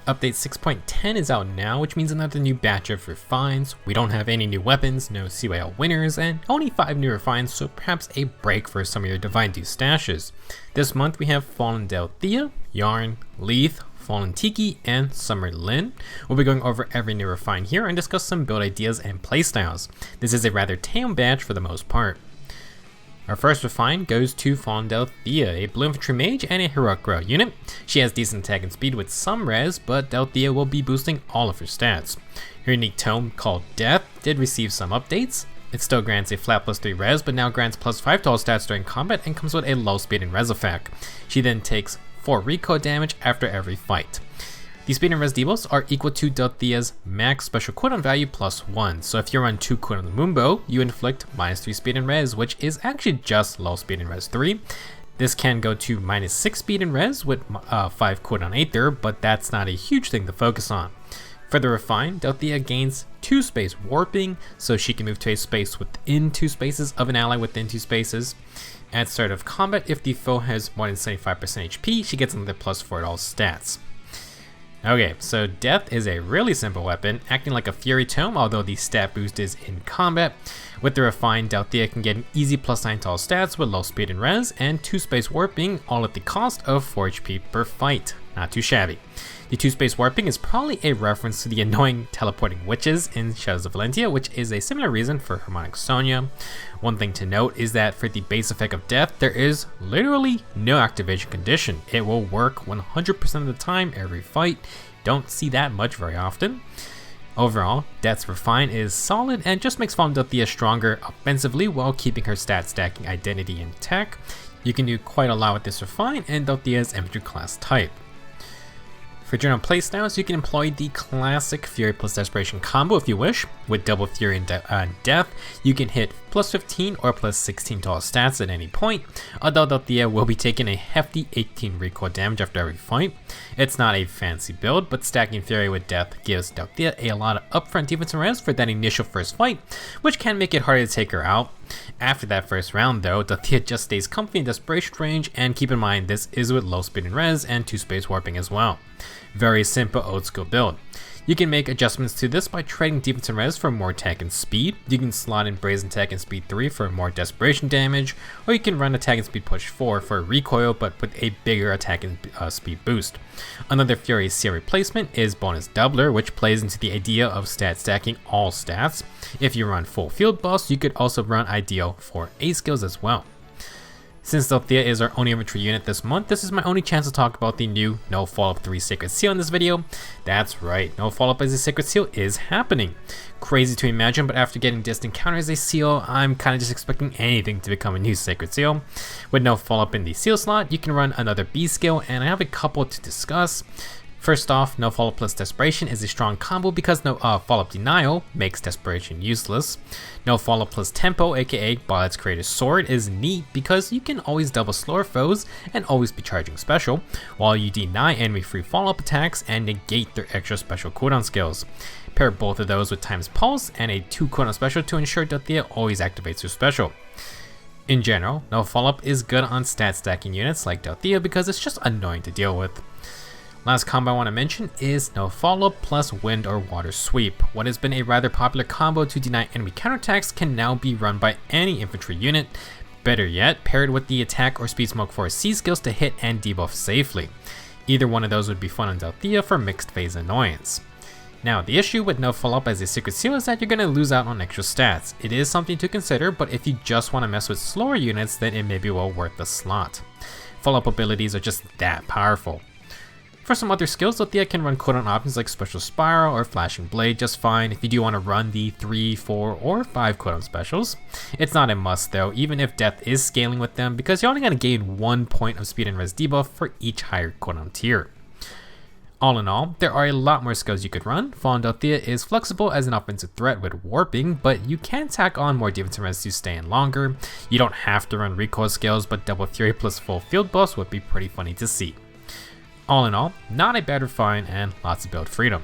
Update 6.10 is out now, which means another new batch of refines. We don't have any new weapons, no CYL winners, and only 5 new refines, so perhaps a break for some of your Divine Dew stashes. This month we have Fallen Delthea, Yarne, Lethe, Fallen Tiki, and Summer Lin. We'll be going over every new refine here and discuss some build ideas and playstyles. This is a rather tame batch for the most part. Our first refine goes to Fallen Delthea, a blue infantry mage and a heroic grow unit. She has decent attack and speed with some res, but Delthea will be boosting all of her stats. Her unique tome, called Death, did receive some updates. It still grants a flat +3 res, but now grants +5 to all stats during combat and comes with a low speed and res effect. She then takes 4 recoil damage after every fight. The speed and res debuffs are equal to Delthea's max special cooldown value +1, so if you run 2 cooldown Moonbow, you inflict -3 speed and res, which is actually just low speed and res 3. This can go to -6 speed and res with 5 cooldown Aether, but that's not a huge thing to focus on. For the refine, Delthea gains 2 space warping, so she can move to a space within 2 spaces of an ally within 2 spaces. At start of combat, if the foe has more than 75% HP, she gets another +4 at all stats. Okay, so Death is a really simple weapon, acting like a Fury Tome, although the stat boost is in combat. With the refine, Delthea can get an easy +9 to all stats with low speed and res, and 2 space warping, all at the cost of 4 HP per fight. Not too shabby. The 2 space warping is probably a reference to the annoying teleporting witches in Shadows of Valentia, which is a similar reason for Harmonic Sonia. One thing to note is that for the base effect of Death, there is literally no activation condition. It will work 100% of the time every fight. Don't see that much very often. Overall, Death's refine is solid and just makes Fallen Delthea stronger offensively while keeping her stat stacking identity intact. You can do quite a lot with this refine and Delthea's infantry class type. For general playstyles, you can employ the classic Fury plus Desperation combo if you wish. With double Fury and Death, you can hit +15 or +16 to all stats at any point, although Delthea will be taking a hefty 18 recoil damage after every fight. It's not a fancy build, but stacking Fury with Death gives Delthea a lot of upfront defense and res for that initial first fight, which can make it harder to take her out. After that first round though, Delthea just stays comfy in Desperation range, and keep in mind this is with low speed and res and 2 space warping as well. Very simple old school build. You can make adjustments to this by trading defense and res for more attack and speed. You can slot in Brazen attack and speed 3 for more desperation damage, or you can run attack and speed push 4 for recoil but with a bigger attack and speed boost. Another Fury Seal replacement is Bonus Doubler, which plays into the idea of stat stacking all stats. If you run full field boss, you could also run Ideal for A skills as well. Since Delthea is our only infantry unit this month, this is my only chance to talk about the new No Follow-Up 3 Sacred Seal in this video. That's right, No Follow-Up as a Sacred Seal is happening. Crazy to imagine, but after getting Distant Counter as a seal, I'm kinda just expecting anything to become a new Sacred Seal. With No Follow-Up in the seal slot, you can run another B skill, and I have a couple to discuss. First off, No Follow-Up plus Desperation is a strong combo because no Follow-Up Denial makes Desperation useless. No Follow-Up plus Tempo, aka Ballet's Creator's Sword, is neat because you can always double slower foes and always be charging special, while you deny enemy free follow-up attacks and negate their extra special cooldown skills. Pair both of those with Time's Pulse and a 2 cooldown special to ensure Delthea always activates her special. In general, No Follow-Up is good on stat stacking units like Delthea because it's just annoying to deal with. Last combo I want to mention is No Follow-Up plus Wind or Water Sweep. What has been a rather popular combo to deny enemy counterattacks can now be run by any infantry unit. Better yet, paired with the Attack or Speed Smoke 4 C skills to hit and debuff safely. Either one of those would be fun on Delthea for mixed phase annoyance. Now, the issue with No Follow-Up as a Secret Seal is that you're going to lose out on extra stats. It is something to consider, but if you just want to mess with slower units, then it may be well worth the slot. Follow-up abilities are just that powerful. For some other skills, Delthea can run cooldown options like Special Spiral or Flashing Blade just fine if you do want to run the 3, 4, or 5 cooldown specials. It's not a must though, even if Death is scaling with them, because you're only going to gain 1 point of speed and res debuff for each higher cooldown tier. All in all, there are a lot more skills you could run. Fallen Delthea is flexible as an offensive threat with warping, but you can tack on more defense and res to stay in longer. You don't have to run recoil skills, but double Fury plus full field boss would be pretty funny to see. All in all, not a bad refine and lots of build freedom.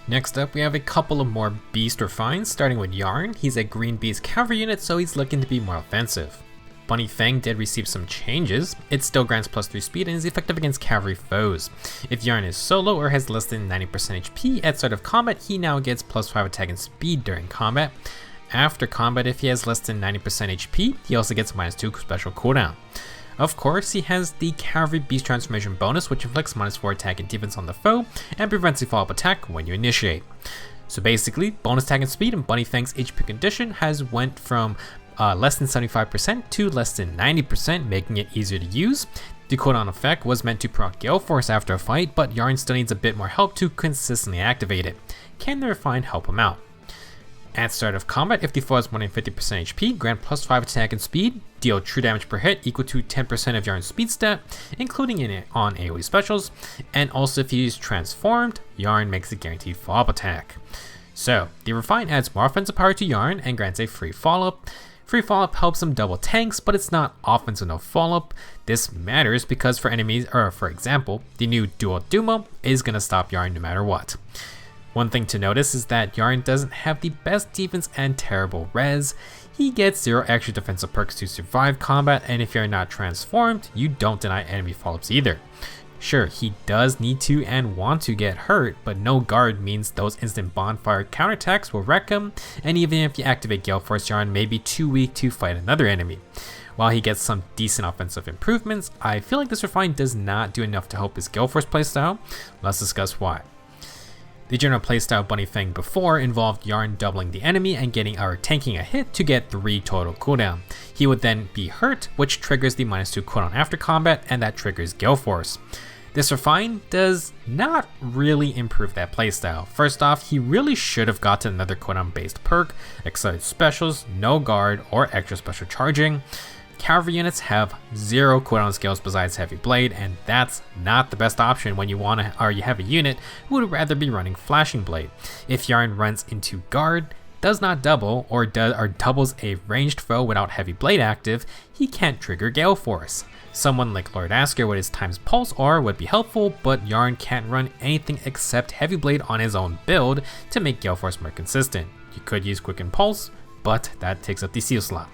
Next up, we have a couple of more beast refines, starting with Yarne. He's a green beast cavalry unit, so he's looking to be more offensive. Bunny Fang did receive some changes. It still grants +3 speed and is effective against cavalry foes. If Yarne is solo or has less than 90% HP at start of combat, he now gets +5 attack and speed during combat. After combat, if he has less than 90% HP, he also gets -2 special cooldown. Of course, he has the Cavalry Beast Transformation bonus, which inflicts -4 attack and defense on the foe, and prevents a follow-up attack when you initiate. So basically, bonus attack and speed in Bunny Fang's HP condition has went from less than 75% to less than 90%, making it easier to use. The cooldown effect was meant to proc Gale Force after a fight, but Yarne still needs a bit more help to consistently activate it. Can the Refine help him out? At start of combat, if the foe has more than 50% HP, grant +5 attack and speed, deal true damage per hit equal to 10% of Yarne's speed stat, including it on AoE specials, and also if he is transformed, Yarne makes a guaranteed follow-up attack. So, the Refine adds more offensive power to Yarne and grants a free follow-up. Free follow-up helps him double tanks, but it's not offense with no follow-up. This matters because for enemies, or for example, the new Dual Dumo is going to stop Yarne no matter what. One thing to notice is that Yarne doesn't have the best defense and terrible res. He gets 0 extra defensive perks to survive combat, and if you're not transformed, you don't deny enemy follow-ups either. Sure, he does need to and want to get hurt, but no guard means those instant bonfire counterattacks will wreck him, and even if you activate Gale Force, Yarne may be too weak to fight another enemy. While he gets some decent offensive improvements, I feel like this Refine does not do enough to help his Gale Force playstyle. Let's discuss why. The general playstyle of Bunny Fang before involved Yarne doubling the enemy and getting or tanking a hit to get 3 total cooldown. He would then be hurt, which triggers the -2 cooldown after combat, and that triggers Gale Force. This Refine does not really improve that playstyle. First off, he really should have gotten another cooldown based perk, accelerated specials, no guard, or extra special charging. Cavalry units have 0 cooldown skills besides Heavy Blade, and that's not the best option when you have a unit who would rather be running Flashing Blade. If Yarne runs into guard, does not double, or doubles a ranged foe without Heavy Blade active, he can't trigger Gale Force. Someone like Lord Asker with his Times Pulse aura would be helpful, but Yarne can't run anything except Heavy Blade on his own build to make Gale Force more consistent. You could use Quicken Pulse, but that takes up the seal slot.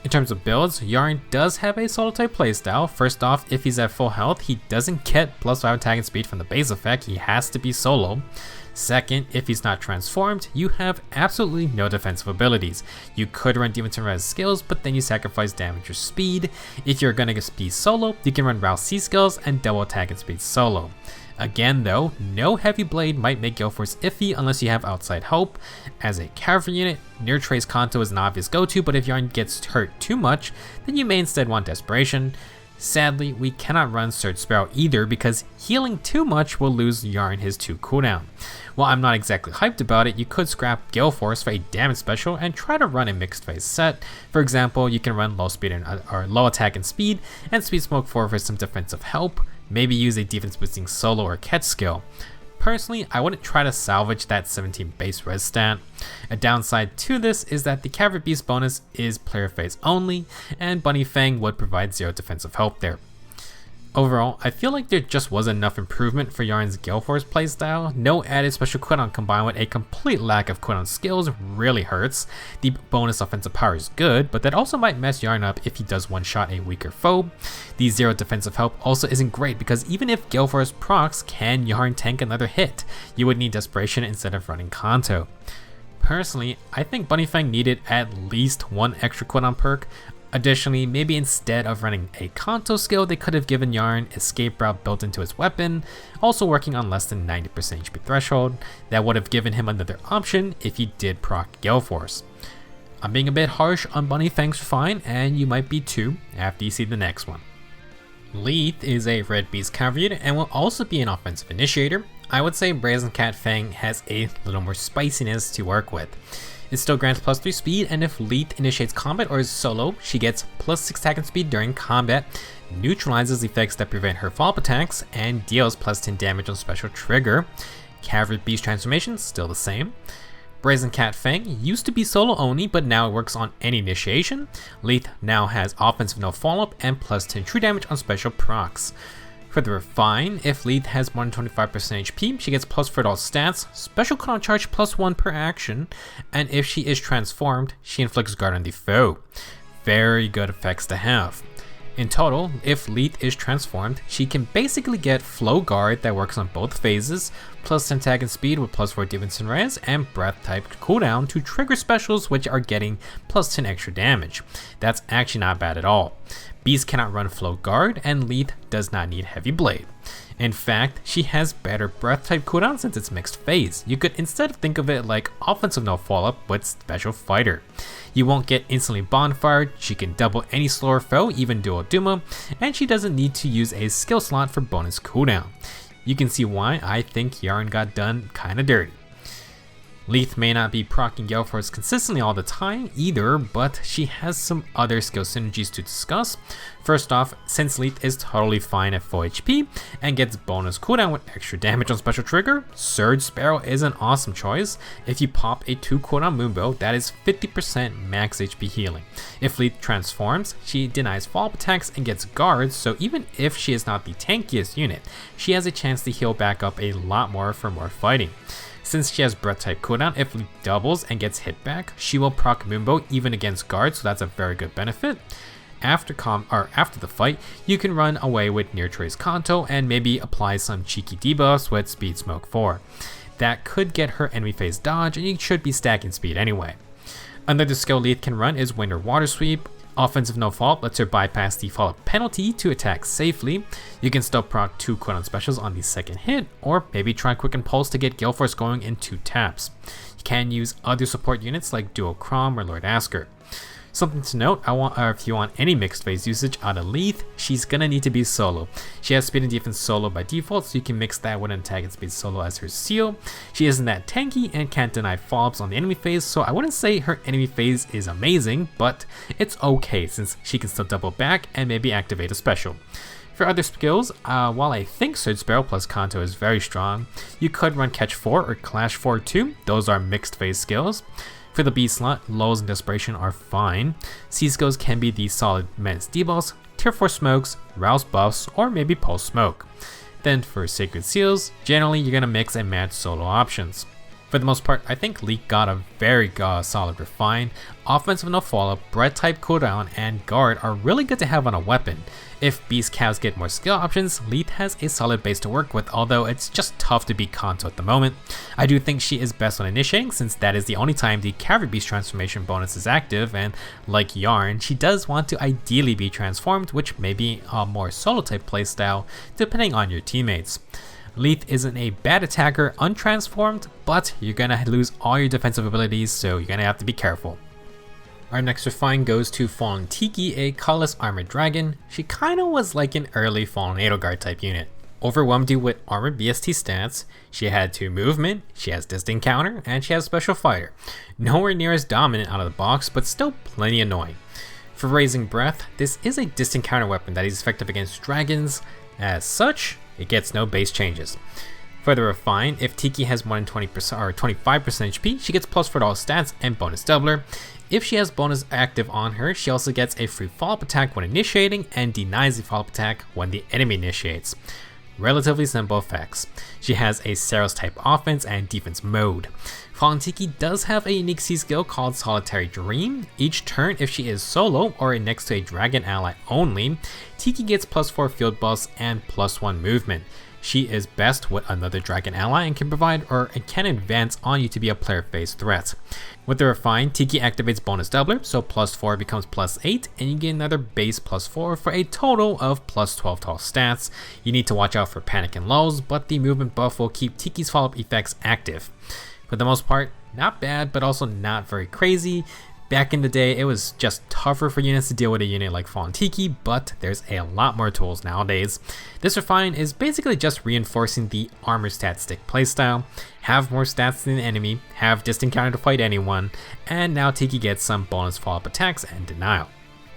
In terms of builds, Yarne does have a solo type playstyle. First off, if he's at full health, he doesn't get +5 attack and speed from the base effect, he has to be solo. Second, if he's not transformed, you have absolutely no defensive abilities. You could run Demon Turn Res skills, but then you sacrifice damage or speed. If you're gonna be solo, you can run Rouse C skills and double attack and speed solo. Again though, no Heavy Blade might make Gale Force iffy unless you have outside help. As a cavalry unit, Near Trace Kanto is an obvious go-to, but if Yarne gets hurt too much, then you may instead want Desperation. Sadly, we cannot run Surge Sparrow either because healing too much will lose Yarne his 2 cooldown. While I'm not exactly hyped about it, you could scrap Gale Force for a damage special and try to run a mixed phase set. For example, you can run low speed or low attack and speed Speed Smoke 4 for some defensive help. Maybe use a defense boosting solo or catch skill. Personally, I wouldn't try to salvage that 17 base res stat. A downside to this is that the Cavalry Beast bonus is player phase only, and Bunny Fang would provide 0 defensive help there. Overall, I feel like there just wasn't enough improvement for Yarne's Gale Force playstyle. No added special cooldown combined with a complete lack of cooldown skills really hurts. The bonus offensive power is good, but that also might mess Yarne up if he does one-shot a weaker foe. The 0 defensive help also isn't great because even if Gale Force procs, can Yarne tank another hit? You would need Desperation instead of running Kanto. Personally, I think Bunny Fang needed at least 1 extra cooldown perk. Additionally, maybe instead of running a Kanto skill, they could have given Yarne Escape Route built into his weapon, also working on less than 90% HP threshold. That would have given him another option if he did proc Gale Force. I'm being a bit harsh on Bunny Fang's Refine, and you might be too after you see the next one. Lethe is a Red Beast cavalry unit and will also be an offensive initiator. I would say Brazen Cat Fang has a little more spiciness to work with. It still grants +3 speed, and if Lethe initiates combat or is solo, she gets +6 attack and speed during combat, neutralizes effects that prevent her follow-up attacks, and deals +10 damage on special trigger. Cavalry Beast transformation, still the same. Brazen Cat Fang used to be solo only, but now it works on any initiation. Lethe now has offensive no follow-up and +10 true damage on special procs. For the Refine, if Lethe has more than 25% HP, she gets +4 to all stats, special cooldown charge +1 per action, and if she is transformed, she inflicts guard on the foe. very good effects to have. In total, if Lethe is transformed, she can basically get Flow Guard that works on both phases, plus 10 attack and speed with plus 4 defense and res, and Breath type cooldown to trigger specials which are getting plus 10 extra damage. That's actually not bad at all. Beast cannot run Flow Guard, and Lethe does not need Heavy Blade. In fact, she has better Breath type cooldown since it's mixed phase. You could instead think of it like offensive no follow-up with Special Fighter. You won't get instantly bonfired, she can double any slower foe, even Dual Duma, and she doesn't need to use a skill slot for bonus cooldown. You can see why I think Yarne got done kinda dirty. Lethe may not be proccing Gale Force consistently all the time either, but she has some other skill synergies to discuss. First off, since Lethe is totally fine at full HP and gets bonus cooldown with extra damage on special trigger, Surge Sparrow is an awesome choice. If you pop a 2 cooldown Moonbow, that is 50% max HP healing. If Lethe transforms, she denies follow-up attacks and gets guards, so even if she is not the tankiest unit, she has a chance to heal back up a lot more for more fighting. Since she has Breath type cooldown, if Lethe doubles and gets hit back, she will proc Moonbow even against guards, so that's a very good benefit. After the fight, you can run away with Near Trace Kanto and maybe apply some cheeky debuffs with Speed Smoke 4. That could get her enemy phase dodge, and you should be stacking speed anyway. Another skill Lethe can run is Winter Water Sweep. Offensive no fault lets her bypass the follow-up penalty to attack safely. You can still proc 2 cooldown specials on the second hit, or maybe try Quicken Pulse to get Gale Force going in 2 taps. You can use other support units like Duo Crom or Lord Asker. Something to note, if you want any mixed phase usage out of Lethe, she's gonna need to be solo. She has speed and defense solo by default, so you can mix that with an attack and speed solo as her seal. She isn't that tanky and can't deny follow-ups on the enemy phase, so I wouldn't say her enemy phase is amazing, but it's okay since she can still double back and maybe activate a special. For other skills, while I think Surge Sparrow plus Kanto is very strong, you could run Catch 4 or Clash 4 too. Those are mixed phase skills. For the B slot, Lulls and Desperation are fine. C skills can be the solid Menace debuffs, Tier 4 smokes, Rouse buffs, or maybe Pulse Smoke. Then for Sacred Seals, generally you're gonna mix and match solo options. For the most part, I think Lethe got a very solid refine. Offensive no follow-up, Breath type cooldown, and guard are really good to have on a weapon. If Beast Calves get more skill options, Lethe has a solid base to work with, although it's just tough to beat Kanto at the moment. I do think she is best on initiating, since that is the only time the Cavalry Beast transformation bonus is active, and like Yarne, she does want to ideally be transformed, which may be a more solo type playstyle, depending on your teammates. Lethe isn't a bad attacker untransformed, but you're gonna lose all your defensive abilities, so you're gonna have to be careful. Our next refine goes to Fallen Tiki, a colorless armored dragon. She kinda was like an early Fallen Edelgard type unit. Overwhelmed you with armored BST stats, she had 2 movement, she has distant counter, and she has special fighter. Nowhere near as dominant out of the box, but still plenty annoying. For Razing Breath, this is a distant counter weapon that is effective against dragons. As such, it gets no base changes. For the refine, if Tiki has more than 20% or 25% HP, she gets plus 4 to all stats and bonus doubler. If she has bonus active on her, she also gets a free follow-up attack when initiating and denies the follow-up attack when the enemy initiates. Relatively simple effects. She has a Saros type offense and defense mode. Fallen Tiki does have a unique C skill called Solitary Dream. Each turn, if she is solo or next to a dragon ally only, Tiki gets plus 4 field buffs and plus 1 movement. She is best with another dragon ally and can provide or can advance on you to be a player phase threat. With the refine, Tiki activates bonus doubler, so plus 4 becomes plus 8, and you get another base plus 4 for a total of plus 12 to all stats. You need to watch out for panic and lulls, but the movement buff will keep Tiki's follow-up effects active. For the most part, not bad, but also not very crazy. Back in the day, it was just tougher for units to deal with a unit like Fallen Tiki, but there's a lot more tools nowadays. This refine is basically just reinforcing the armor stat stick playstyle. Have more stats than the enemy, have distant counter to fight anyone, and now Tiki gets some bonus follow-up attacks and denial.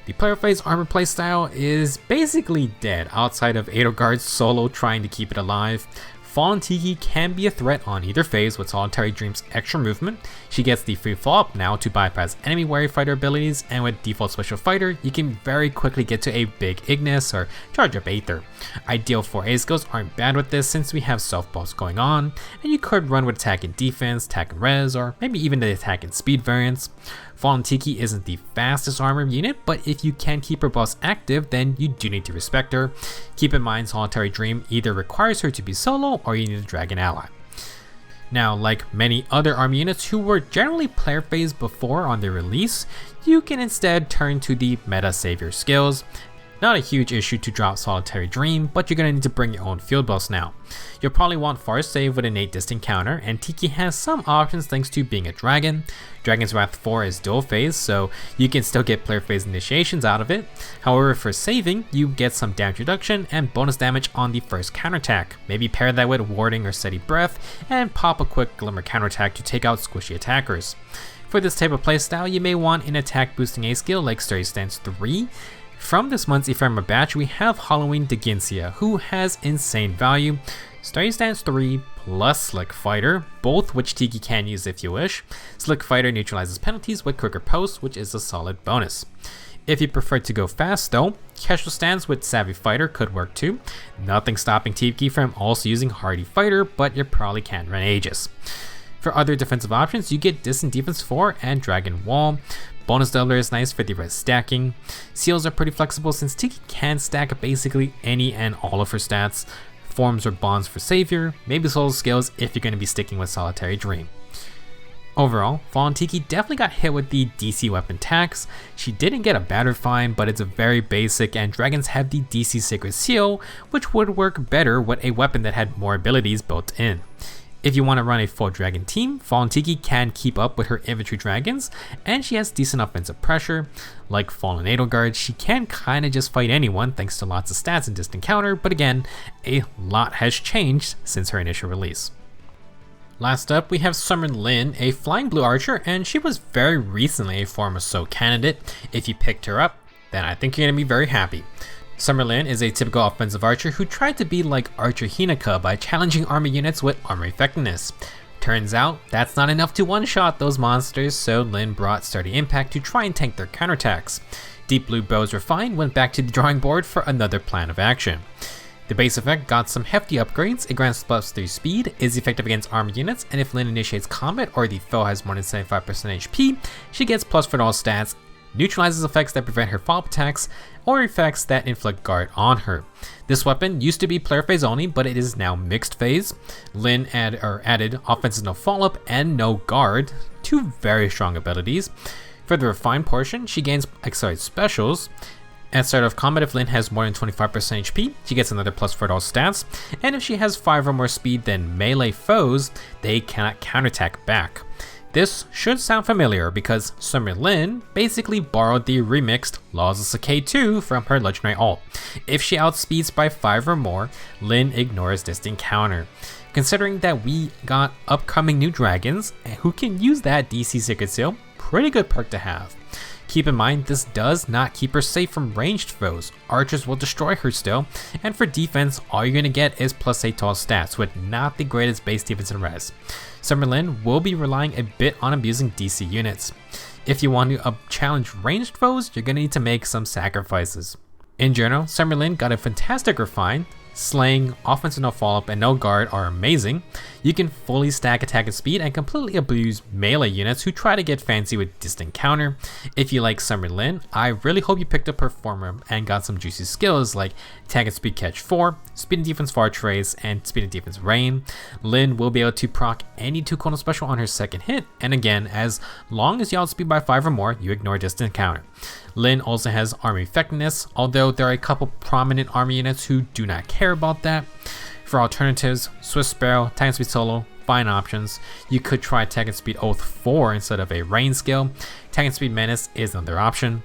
The player phase armor playstyle is basically dead outside of Edelgard's solo trying to keep it alive. Fallen Tiki can be a threat on either phase with Solitary Dream's extra movement. She gets the free follow-up now to bypass enemy warrior fighter abilities, and with default special fighter, you can very quickly get to a big Ignis or charge up Aether. Ideal 4A skills aren't bad with this since we have self buffs going on, and you could run with attack and defense, attack and res, or maybe even the attack and speed variants. Fallen Tiki isn't the fastest armor unit, but if you can keep her buffs active, then you do need to respect her. Keep in mind, Solitary Dream either requires her to be solo or you need to drag an ally. Now, like many other army units who were generally player phased before on their release, you can instead turn to the meta savior skills. Not a huge issue to drop Solitary Dream, but you're going to need to bring your own field buffs now. You'll probably want Far Save with innate distant counter, and Tiki has some options thanks to being a dragon. Dragon's Wrath 4 is dual phase, so you can still get player phase initiations out of it. However, for saving, you get some damage reduction and bonus damage on the first counterattack. Maybe pair that with Warding or Steady Breath, and pop a quick Glimmer counterattack to take out squishy attackers. For this type of playstyle, you may want an attack boosting A skill like Sturdy Stance 3. From this month's Ephemera batch, we have Halloween Delthea, who has insane value. Sturdy Stance 3 plus Slick Fighter, both which Tiki can use if you wish. Slick Fighter neutralizes penalties with quicker posts, which is a solid bonus. If you prefer to go fast though, Casual Stance with Savvy Fighter could work too. Nothing stopping Tiki from also using Hardy Fighter, but you probably can't run Aegis. For other defensive options, you get Distant Defense 4 and Dragon Wall. Bonus Doubler is nice for the res stacking. Seals are pretty flexible since Tiki can stack basically any and all of her stats. Forms or bonds for Savior, maybe solo skills if you're going to be sticking with Solitary Dream. Overall, Fallen Tiki definitely got hit with the DC weapon tax. She didn't get a batter fine, but it's a very basic, and dragons have the DC Sacred Seal, which would work better with a weapon that had more abilities built in. If you want to run a full dragon team, Fallen Tiki can keep up with her infantry dragons, and she has decent offensive pressure. Like Fallen Edelgard, she can kinda just fight anyone thanks to lots of stats and distant counter, but again, a lot has changed since her initial release. Last up, we have Summer Lynn, a flying blue archer, and she was very recently a Form of So candidate. If you picked her up, then I think you're going to be very happy. Summer Lynn is a typical offensive archer who tried to be like Archer Hinata by challenging army units with armor effectiveness. Turns out, that's not enough to one-shot those monsters, so Lynn brought Sturdy Impact to try and tank their counterattacks. Deep Blue Bows Refined went back to the drawing board for another plan of action. The base effect got some hefty upgrades. It grants +3 speed, is effective against armed units, and if Lynn initiates combat or the foe has more than 75% HP, she gets +4 for all stats, neutralizes effects that prevent her follow-up attacks, or effects that inflict guard on her. This weapon used to be player phase only, but it is now mixed phase. Lynn added offensive no follow-up and no guard, two very strong abilities. For the refined portion, she gains accelerated specials. At start of combat, if Lynn has more than 25% HP, she gets another +4 to all stats, and if she has 5 or more speed than melee foes, they cannot counterattack back. This should sound familiar because Summer Lynn basically borrowed the remixed Laws of K2 from her legendary ult. If she outspeeds by 5 or more, Lynn ignores distant counter. Considering that we got upcoming new dragons who can use that DC Secret Seal, pretty good perk to have. Keep in mind, this does not keep her safe from ranged foes. Archers will destroy her still, and for defense, all you're going to get is +8 to all stats with not the greatest base defense and res. Summer Lynn will be relying a bit on abusing DC units. If you want to challenge ranged foes, you're going to need to make some sacrifices. In general, Summer Lynn got a fantastic refine. Slaying, offensive no follow-up, and no guard are amazing. You can fully stack attack and speed and completely abuse melee units who try to get fancy with distant counter. If you like Summer Lynn, I really hope you picked up her former and got some juicy skills like attack and speed catch 4, speed and defense far trace, and speed and defense rain. Lynn will be able to proc any 2 cooldown special on her second hit, and again, as long as you outspeed by 5 or more, you ignore distant counter. Lynn also has army effectiveness, although there are a couple prominent army units who do not care about that. For alternatives, Swift Sparrow, Attack and Speed Solo, fine options. You could try Attack and Speed Oath 4 instead of a rain skill. Attack and Speed Menace is another option.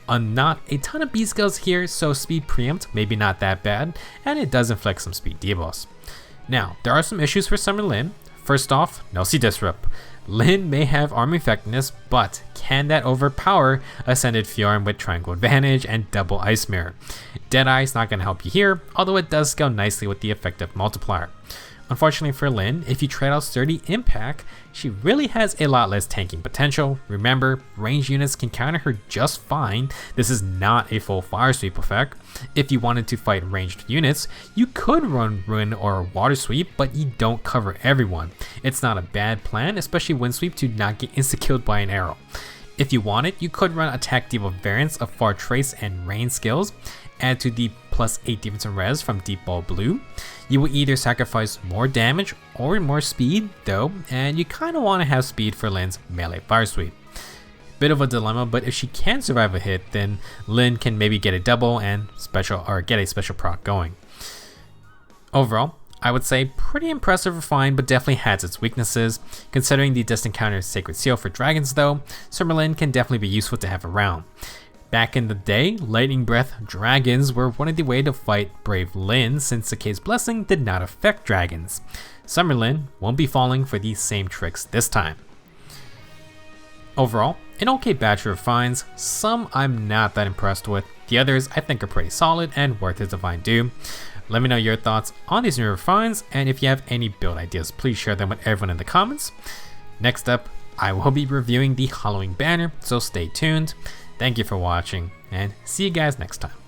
Not a ton of B skills here, so Speed Preempt maybe not that bad, and it does inflict some speed debuffs. Now, there are some issues for Summer Lynn. First off, no C Disrupt. Lynn may have army effectiveness, but can that overpower Ascended Fjorm with Triangle Advantage and Double Ice Mirror? Deadeye is not going to help you here, although it does scale nicely with the effective multiplier. Unfortunately for Lynn, if you trade out Sturdy Impact, she really has a lot less tanking potential. Remember, ranged units can counter her just fine. This is not a full fire sweep effect. If you wanted to fight ranged units, you could run Ruin or Water Sweep, but you don't cover everyone. It's not a bad plan, especially Wind Sweep to not get insta-killed by an arrow. If you wanted, you could run attack debuff variants of Far Trace and Rain skills, add to the +8 defense and res from Deep Ball Blue. You will either sacrifice more damage or more speed though, and you kinda wanna have speed for Lynn's melee fire sweep. Bit of a dilemma, but if she can survive a hit, then Lynn can maybe get a double and get a special proc going. Overall, I would say pretty impressive refined, but definitely has its weaknesses. Considering the distant counter Sacred Seal for dragons though, Summer Lynn can definitely be useful to have around. Back in the day, Lightning Breath dragons were one of the way to fight Brave Lynn since Decay's Blessing did not affect dragons. Summer Lynn won't be falling for these same tricks this time. Overall, an okay batch of refines. Some I'm not that impressed with, the others I think are pretty solid and worth its divine due. Let me know your thoughts on these new refines, and if you have any build ideas, please share them with everyone in the comments. Next up, I will be reviewing the Halloween banner, so stay tuned. Thank you for watching, and see you guys next time.